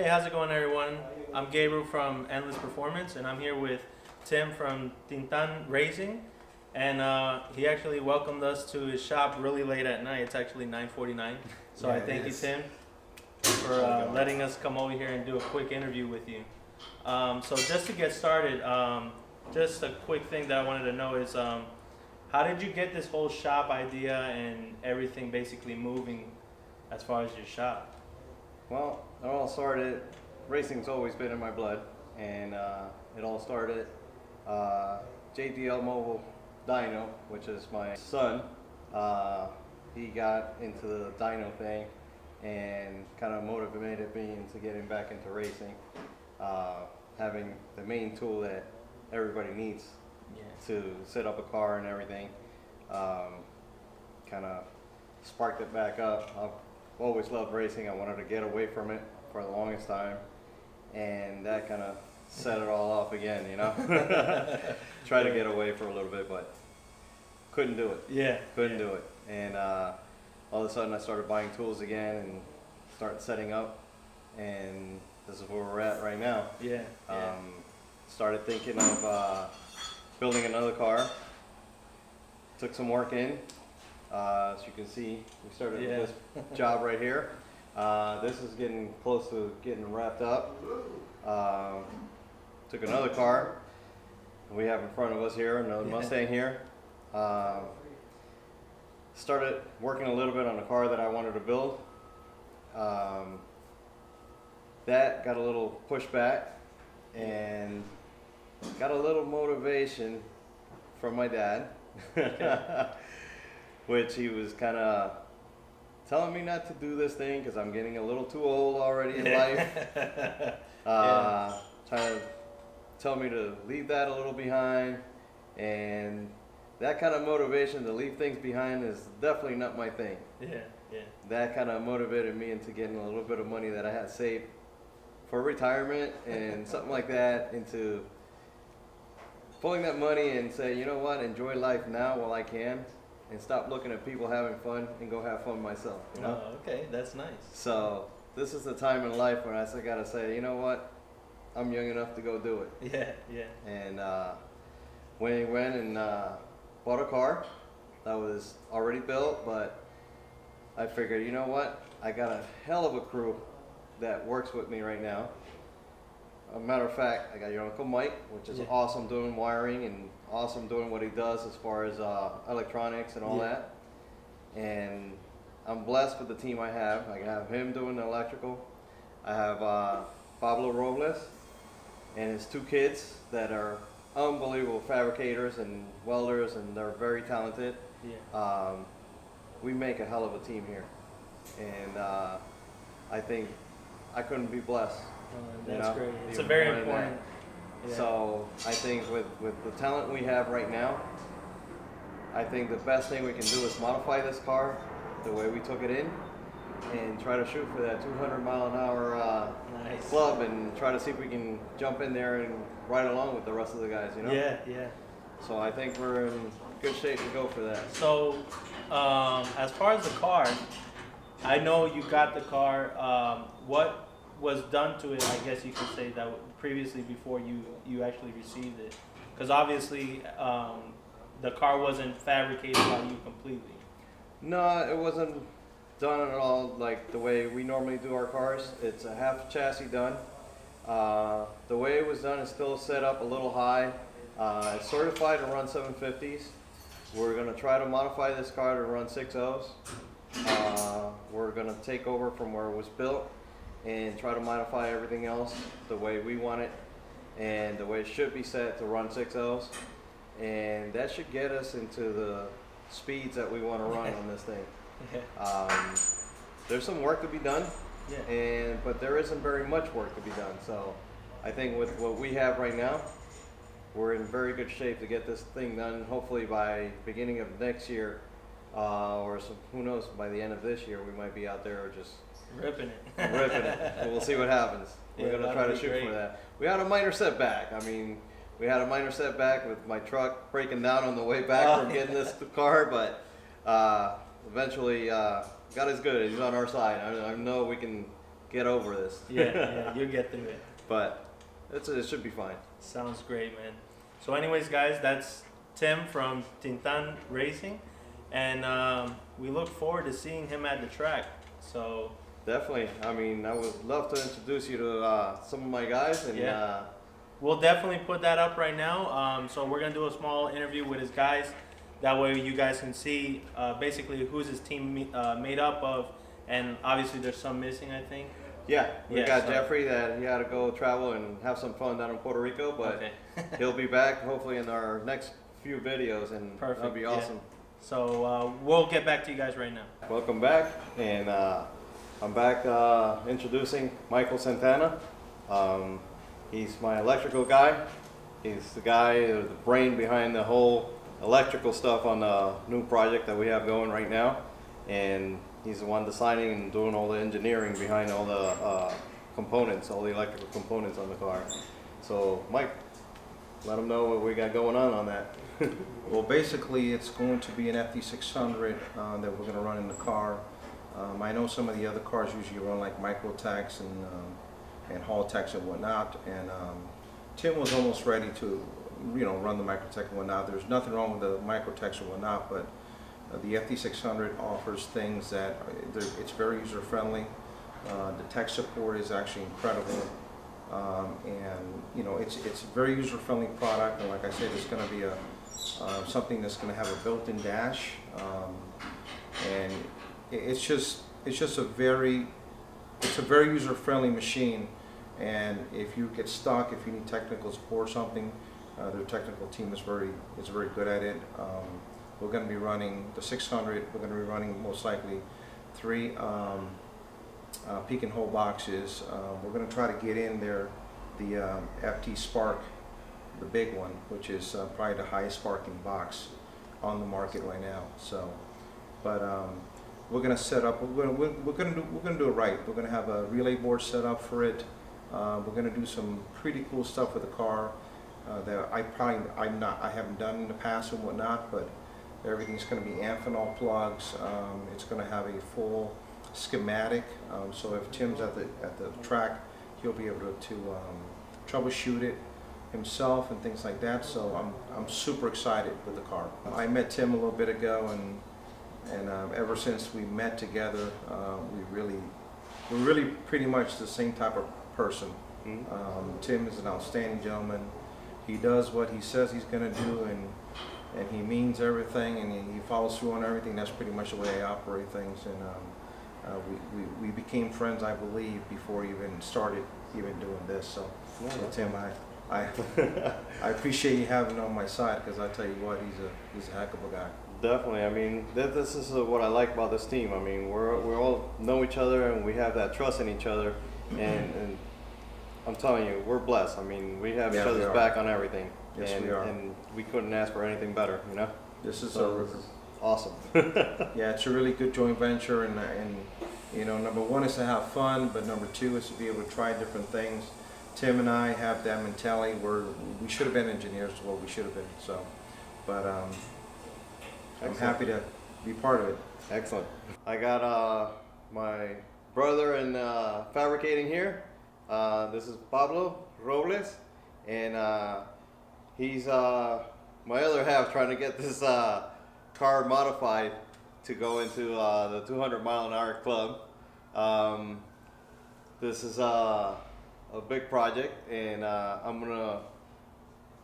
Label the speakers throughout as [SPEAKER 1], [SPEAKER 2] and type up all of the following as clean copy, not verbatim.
[SPEAKER 1] Hey, how's it going, everyone? I'm Gabriel from Endless Performance, and I'm here with Tim from TinTan Racing. And he actually welcomed us to his shop really late at night. It's actually 9:49. So
[SPEAKER 2] Yeah,
[SPEAKER 1] I thank you,
[SPEAKER 2] is.
[SPEAKER 1] Tim, for letting us come over here and do a quick interview with you. So just to get started, just a quick thing that I wanted to know is how did you get this whole shop idea and everything basically moving as far as your shop?
[SPEAKER 2] Well, it all started, racing's always been in my blood, and it all started JDL Mobile Dyno, which is my son. He got into the dyno thing and kind of motivated me into getting back into racing. Having the main tool that everybody needs to set up a car and everything, kind of sparked it back up. I've always loved racing. I wanted to get away from it for the longest time, and that kind of set it all off again, you know. Try to get away for a little bit, but couldn't do it. Couldn't do it. And all of a sudden I started buying tools again and started setting up, and this is where we're at right now. Started thinking of building another car. Took some work in. As you can see, we started with this job right here. This is getting close to getting wrapped up. Took another car we have in front of us here, another Mustang here. Started working a little bit on a car that I wanted to build. That got a little pushback and got a little motivation from my dad. Which he was kind of telling me not to do this thing because I'm getting a little too old already in life. Trying to tell me to leave that a little behind, and that kind of motivation to leave things behind is definitely not my thing. That kind of motivated me into getting a little bit of money that I had saved for retirement and something like that, into pulling that money and say, you know what, enjoy life now while I can, and stop looking at people having fun and go have fun myself, you know?
[SPEAKER 1] Oh, okay, that's nice.
[SPEAKER 2] So this is the time in life when I gotta say, you know what, I'm young enough to go do it. And went and bought a car that was already built, but I figured, you know what, I got a hell of a crew that works with me right now. A matter of fact, I got your Uncle Mike, which is awesome doing wiring and awesome doing what he does as far as electronics and all that. And I'm blessed with the team I have. I have him doing the electrical. I have Pablo Robles and his two kids that are unbelievable fabricators and welders, and they're very talented. We make a hell of a team here. And I think I couldn't be blessed.
[SPEAKER 1] That's great. It's a very important.
[SPEAKER 2] So I think with the talent we have right now, I think the best thing we can do is modify this car the way we took it in, and try to shoot for that 200-mile-an-hour club, and try to see if we can jump in there and ride along with the rest of the guys, you know? So I think we're in good shape to go for that.
[SPEAKER 1] So as far as the car, I know you got the car. What was done to it, I guess you could say, that previously before you actually received it? Because obviously the car wasn't fabricated by you completely.
[SPEAKER 2] No, it wasn't done at all like the way we normally do our cars. It's a half chassis done. The way it was done is still set up a little high. It's certified to run 750s. We're going to try to modify this car to run 6.0s. We're going to take over from where it was built and try to modify everything else the way we want it and the way it should be set to run 6.0s. And that should get us into the speeds that we want to run on this thing. There's some work to be done, but there isn't very much work to be done. So I think with what we have right now, we're in very good shape to get this thing done. Hopefully by beginning of next year, or some, who knows, by the end of this year, we might be out there just
[SPEAKER 1] ripping it.
[SPEAKER 2] So we'll see what happens. We're going to try to shoot for that. We had a minor setback. I mean, we had a minor setback with my truck breaking down on the way back from getting this car, but eventually God is good. He's on our side. I know we can get over this.
[SPEAKER 1] Yeah, you'll get through it.
[SPEAKER 2] But it should be fine.
[SPEAKER 1] Sounds great, man. So anyways, guys, that's Tim from TinTan Racing, and we look forward to seeing him at the track. So
[SPEAKER 2] definitely. I mean, I would love to introduce you to some of my guys, and
[SPEAKER 1] we'll definitely put that up right now. So we're gonna do a small interview with his guys. That way, you guys can see basically who's his team made up of, and obviously there's some missing, I think.
[SPEAKER 2] Yeah, we got Jeffrey that he had to go travel and have some fun down in Puerto Rico, but he'll be back hopefully in our next few videos, and that'll be awesome.
[SPEAKER 1] So we'll get back to you guys right now.
[SPEAKER 2] Welcome back, and I'm back introducing Michael Santana. He's my electrical guy. He's the guy, the brain behind the whole electrical stuff on the new project that we have going right now, and he's the one designing and doing all the engineering behind all the components, all the electrical components on the car. So, Mike, let them know what we got going on that.
[SPEAKER 3] Well, basically, it's going to be an FD600 that we're going to run in the car. I know some of the other cars usually run like Microtex and Halltex and whatnot, and Tim was almost ready to, run the Microtex and whatnot. There's nothing wrong with the Microtex or whatnot, but the FD600 offers things that it's very user friendly. The tech support is actually incredible, and it's a very user friendly product. And like I said, it's going to be something that's going to have a built-in dash, and it's just a very user friendly machine. And if you get stuck, if you need technical support or something, their technical team is very good at it. We're going to be running the 600. We're going to be running most likely 3 peak and hole boxes. We're going to try to get in there the FT Spark, the big one, which is probably the highest sparking box on the market right now. So, but we're going to set up. We're going to do it right. We're going to have a relay board set up for it. We're going to do some pretty cool stuff with the car that I haven't done in the past and whatnot, but everything's going to be Amphenol plugs. It's going to have a full schematic, so if Tim's at the track, he'll be able to troubleshoot it himself and things like that. So I'm super excited with the car. I met Tim a little bit ago, and ever since we met together, we're really pretty much the same type of person. Tim is an outstanding gentleman. He does what he says he's going to do, and he means everything, and he follows through on everything. That's pretty much the way I operate things, and we became friends, I believe, before we even started doing this. So Tim, I appreciate you having him on my side, because I tell you what, he's a heck of a guy.
[SPEAKER 2] Definitely. I mean, this is what I like about this team. I mean, we all know each other, and we have that trust in each other, and I'm telling you, we're blessed. I mean, we have each other's back on everything.
[SPEAKER 3] Yes, we are.
[SPEAKER 2] And we couldn't ask for anything better,
[SPEAKER 3] This is
[SPEAKER 2] awesome.
[SPEAKER 3] Yeah, it's a really good joint venture, and number one is to have fun, but number two is to be able to try different things. Tim and I have that mentality where we should have been engineers, well, we should have been. So, but I'm happy to be part of it.
[SPEAKER 2] Excellent. I got my brother in fabricating here. This is Pablo Robles, and he's my other half trying to get this car modified to go into the 200-mile-an-hour club. This is a big project, and I'm gonna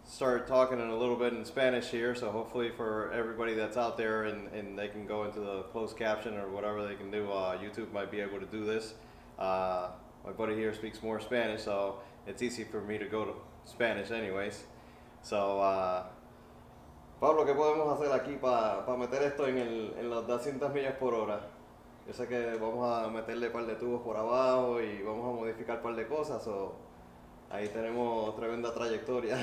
[SPEAKER 2] start talking in a little bit in Spanish here, so hopefully for everybody that's out there and they can go into the closed caption or whatever they can do, YouTube might be able to do this. My buddy here speaks more Spanish, so it's easy for me to go to Spanish anyways. So, Pablo, ¿qué podemos hacer aquí para meter esto en las 200 millas por hora? Yo sé que vamos a meterle un par de tubos por abajo y vamos a modificar un par de cosas, so ahí tenemos tremenda trayectoria.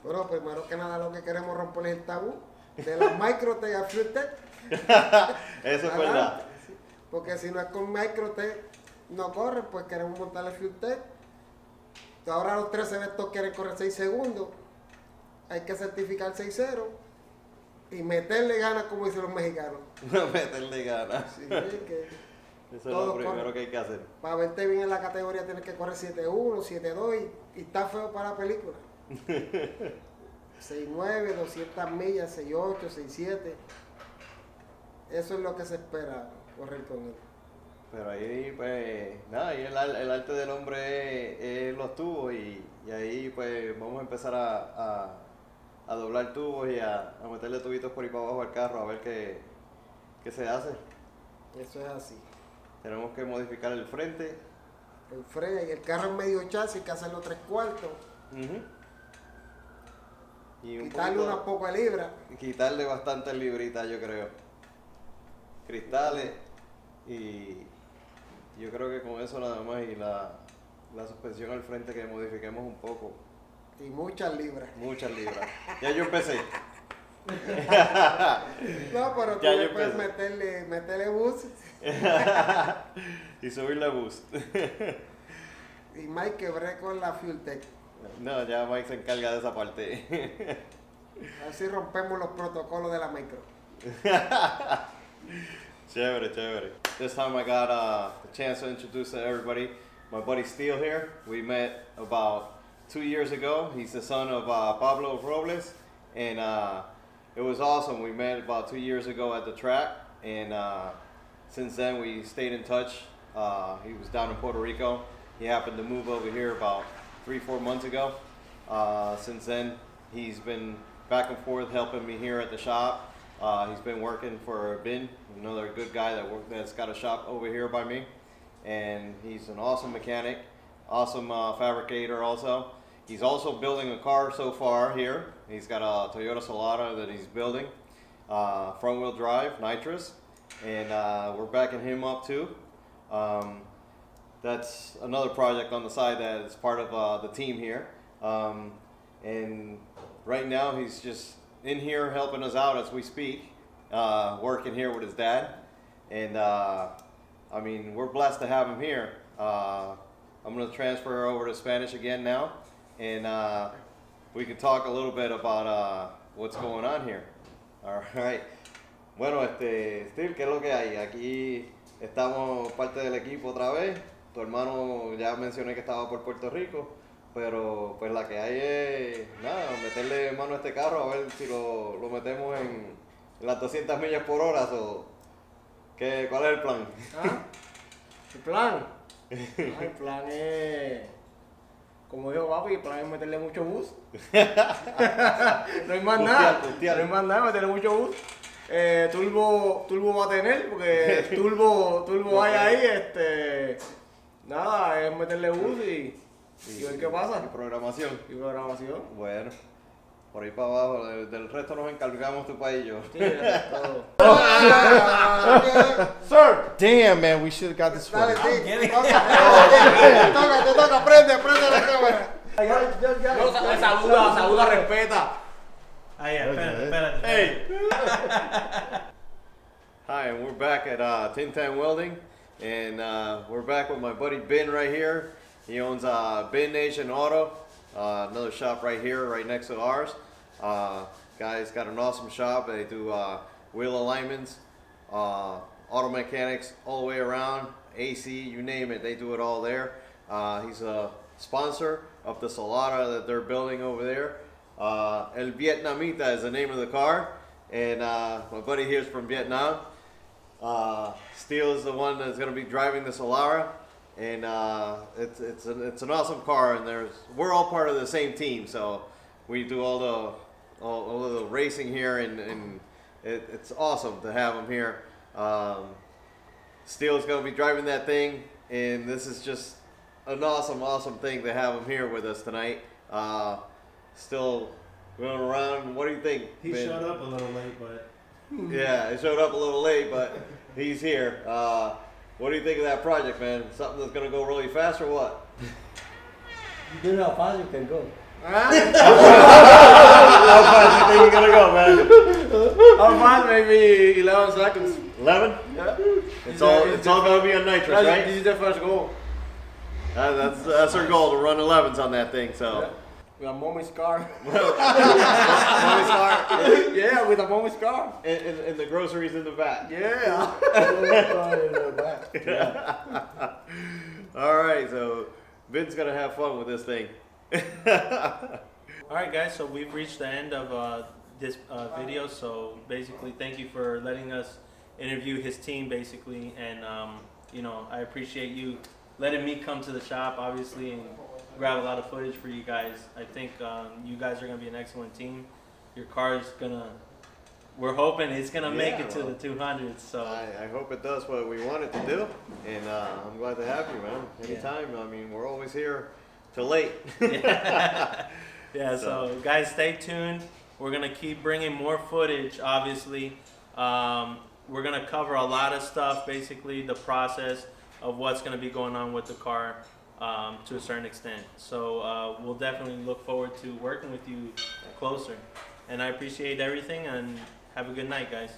[SPEAKER 4] Bueno, primero que nada lo que queremos es romper el tabú de las Microtech a FluidTech.
[SPEAKER 2] Eso es verdad.
[SPEAKER 4] Porque si no es con Microtech no corre, pues queremos montarle FluidTech. Ahora los 13 Vector quieren correr 6 segundos. Hay que certificar 6-0 y meterle ganas como dicen los mexicanos.
[SPEAKER 2] Meterle ganas.
[SPEAKER 4] Sí,
[SPEAKER 2] Eso es lo primero que hay que hacer.
[SPEAKER 4] Para verte bien en la categoría tienes que correr 7.1, 7.2 y está feo para la película. 6.9, 200 millas, 6.8, 6.7. Eso es lo que se espera correr con él.
[SPEAKER 2] Pero ahí, pues, nada, ahí el arte del hombre es los tubos y ahí, pues, vamos a empezar a doblar tubos y a meterle tubitos por ahí para abajo al carro a ver qué se hace.
[SPEAKER 4] Eso es así.
[SPEAKER 2] Tenemos que modificar el frente.
[SPEAKER 4] El freno y el carro en medio chasis hay que hacerlo 3/4.
[SPEAKER 2] Y
[SPEAKER 4] Quitarle unas pocas libras.
[SPEAKER 2] Quitarle bastantes libritas, yo creo. Cristales y yo creo que con eso nada más y la suspensión al frente que modifiquemos un poco.
[SPEAKER 4] Y muchas libras.
[SPEAKER 2] Muchas libras. Ya yo empecé.
[SPEAKER 4] No, pero tú le puedes meterle bus.
[SPEAKER 2] Y subirle bus.
[SPEAKER 4] Y Mike quebré con la Fuel Tech.
[SPEAKER 2] No, ya Mike se encarga de esa parte.
[SPEAKER 4] A ver si rompemos los protocolos de la micro.
[SPEAKER 2] Chévere, chévere. This time I got a chance to introduce everybody. My buddy Steele here. We met about 2 years ago. He's the son of Pablo Robles. And it was awesome. We met about 2 years ago at the track. And since then we stayed in touch. He was down in Puerto Rico. He happened to move over here about 3-4 months ago. Since then, he's been back and forth helping me here at the shop. He's been working for Ben, another good guy that's got a shop over here by me. And he's an awesome mechanic, awesome fabricator also. He's also building a car so far here. He's got a Toyota Solara that he's building, front wheel drive, nitrous. And we're backing him up too. That's another project on the side that is part of the team here. And right now he's just in here helping us out as we speak, working here with his dad. And I mean, we're blessed to have him here. I'm going to transfer over to Spanish again now. And we can talk a little bit about what's going on here. All right. Bueno, Steve, ¿qué es lo que hay? Aquí estamos parte del equipo otra vez. Tu hermano ya mencioné que estaba por Puerto Rico, pero pues la que hay es, nada, meterle mano a este carro a ver si lo metemos en las 200 millas por hora. ¿Cuál es el plan?
[SPEAKER 5] ¿Ah? ¿El plan? El plan es, como dijo papi, el plan es meterle mucho bus. No hay más nada, no hay más nada, meterle mucho bus. Turbo va a tener, porque turbo hay ahí, nada, es meterle bus y ver qué pasa.
[SPEAKER 2] Y programación.
[SPEAKER 5] Y programación.
[SPEAKER 2] Bueno, por ahí para abajo, del resto nos encargamos tú para ello.
[SPEAKER 5] Sí, todo.
[SPEAKER 3] Sir! Damn, man, we should have got this
[SPEAKER 4] Dale,
[SPEAKER 3] one.
[SPEAKER 4] sí. Te toca, prende la cámara.
[SPEAKER 5] No, saluda, respeta.
[SPEAKER 1] Ah, yeah, espérate.
[SPEAKER 2] Hey! Hi, and we're back at TinTan Welding, and we're back with my buddy Ben right here. He owns Ben Nation Auto, another shop right here, right next to ours. Guy's got an awesome shop. They do wheel alignments, auto mechanics all the way around, AC, you name it, they do it all there. He's a sponsor of the Solara that they're building over there. El Vietnamita is the name of the car, and my buddy here is from Vietnam. Steele is the one that's going to be driving the Solara, and it's an awesome car. And we're all part of the same team, so we do all the racing here, and it's awesome to have him here. Steele's going to be driving that thing, and this is just an awesome thing to have him here with us tonight. Still going around. What do you think?
[SPEAKER 1] He
[SPEAKER 2] Ben?
[SPEAKER 1] showed up a little late, but
[SPEAKER 2] Yeah, he showed up a little late, but he's here. What do you think of that project, man? Something that's going to go really fast or what?
[SPEAKER 5] You know how fast you can go.
[SPEAKER 2] How fast do you think you're going to go, man?
[SPEAKER 5] How fast? Maybe 11 seconds.
[SPEAKER 2] 11?
[SPEAKER 5] Yeah.
[SPEAKER 2] It's all going to be on nitrous, right?
[SPEAKER 5] This is the first goal.
[SPEAKER 2] That's our goal, to run 11s on that thing. So
[SPEAKER 5] With a mommy's car.
[SPEAKER 2] Mommy's car.
[SPEAKER 5] Yeah, with a mommy's car.
[SPEAKER 2] And the groceries in the back.
[SPEAKER 5] Yeah.
[SPEAKER 2] All right, so Vin's gonna have fun with this thing.
[SPEAKER 1] All right, guys. So we've reached the end of this video. So basically, thank you for letting us interview his team, basically, and you know, I appreciate you letting me come to the shop, obviously, and grab a lot of footage for you guys. I think you guys are gonna be an excellent team. Your car is gonna. We're hoping it's gonna make it to the 200s. So
[SPEAKER 2] I hope it does what we want it to do, and I'm glad to have you, man. Anytime. I mean, we're always here till late.
[SPEAKER 1] Yeah. So guys, stay tuned. We're gonna keep bringing more footage. Obviously, we're gonna cover a lot of stuff. Basically, the process of what's gonna be going on with the car to a certain extent. So we'll definitely look forward to working with you closer. And I appreciate everything, and have a good night, guys.